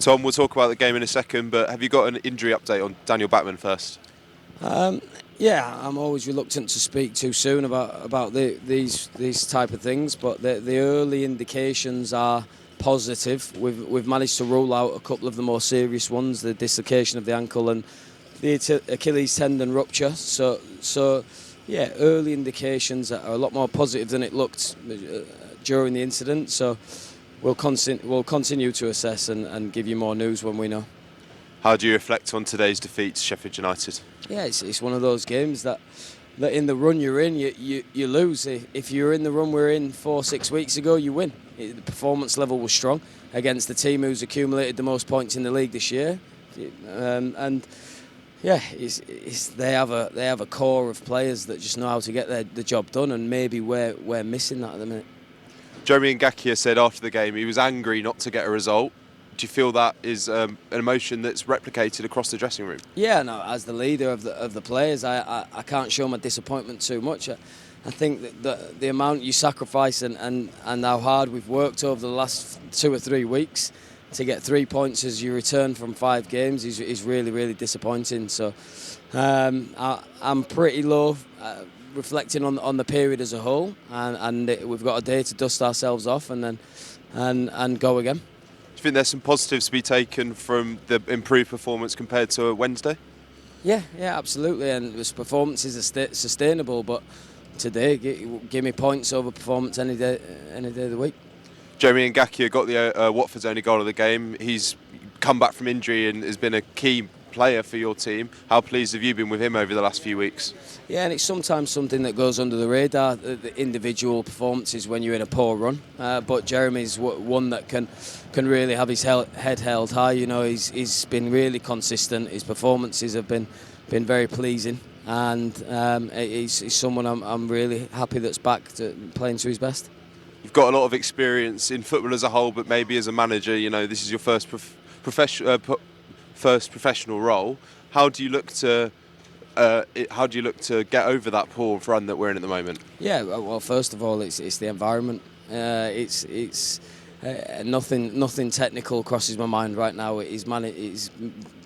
Tom, we'll talk about the game in a second, but have you got an injury update on Daniel Bachmann first? Yeah, I'm always reluctant to speak too soon about these type of things, but the early indications are positive. We've managed to rule out a couple of the more serious ones, the dislocation of the ankle and the Achilles tendon rupture. So yeah, early indications are a lot more positive than it looked during the incident. So we'll continue to assess and give you more news when we know. How do you reflect on today's defeat to Sheffield United? Yeah, it's one of those games that in the run you're in, you lose. If you're in the run we're in 4-6 weeks ago, you win. The performance level was strong against the team who's accumulated the most points in the league this year, and yeah, they have a core of players that just know how to get the job done, and maybe we're missing that at the minute. Jeremy Ngakia said after the game he was angry not to get a result. Do you feel that is an emotion that's replicated across the dressing room? Yeah, no. As the leader of the players, I can't show my disappointment too much. I think that the amount you sacrifice and how hard we've worked over the last 2 or 3 weeks to get 3 points as you return from 5 games is really, really disappointing. So I'm pretty low, reflecting on the period as a whole, and we've got a day to dust ourselves off and then and go again. Do you think there's some positives to be taken from the improved performance compared to Wednesday? Yeah, absolutely. And this performance is sustainable, but today, give me points over performance any day of the week. Jeremy Ngakia got the Watford's only goal of the game. He's come back from injury and has been a key player for your team. How pleased have you been with him over the last few weeks? Yeah, and it's sometimes something that goes under the radar, the individual performances when you're in a poor run. But Jeremy's one that can really have his head held high. You know, he's been really consistent. His performances have been very pleasing, and he's someone I'm really happy that's back to playing to his best. You've got a lot of experience in football as a whole, but maybe as a manager, you know, this is your first professional role. How do you look to get over that poor run that we're in at the moment? Yeah, well, first of all, it's the environment. It's nothing technical crosses my mind right now. It's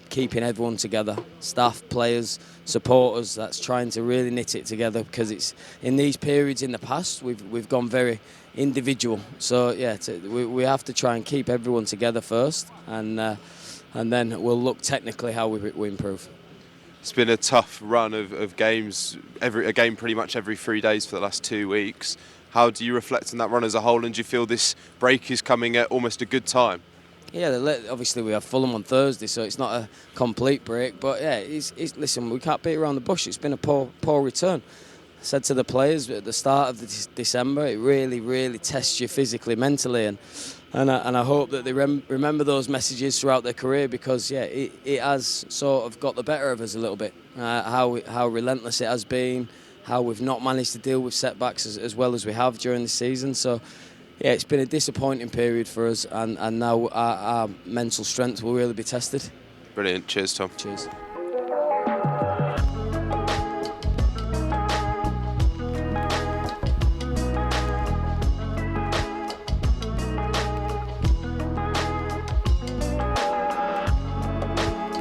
keeping everyone together, staff, players, supporters. That's trying to really knit it together, because it's in these periods in the past we've gone very individual. So yeah, we have to try and keep everyone together first, and then we'll look technically how we improve. It's been a tough run of games, a game pretty much every 3 days for the last 2 weeks. How do you reflect on that run as a whole, and do you feel this break is coming at almost a good time? Yeah, obviously we have Fulham on Thursday, so it's not a complete break. But yeah, listen, we can't beat around the bush. It's been a poor return. I said to the players at the start of December, it really, really tests you physically, mentally, and I hope that they remember those messages throughout their career, because yeah, it has sort of got the better of us a little bit. How relentless it has been, how we've not managed to deal with setbacks as well as we have during the season. So yeah, it's been a disappointing period for us, and now our mental strength will really be tested. Brilliant. Cheers, Tom. Cheers.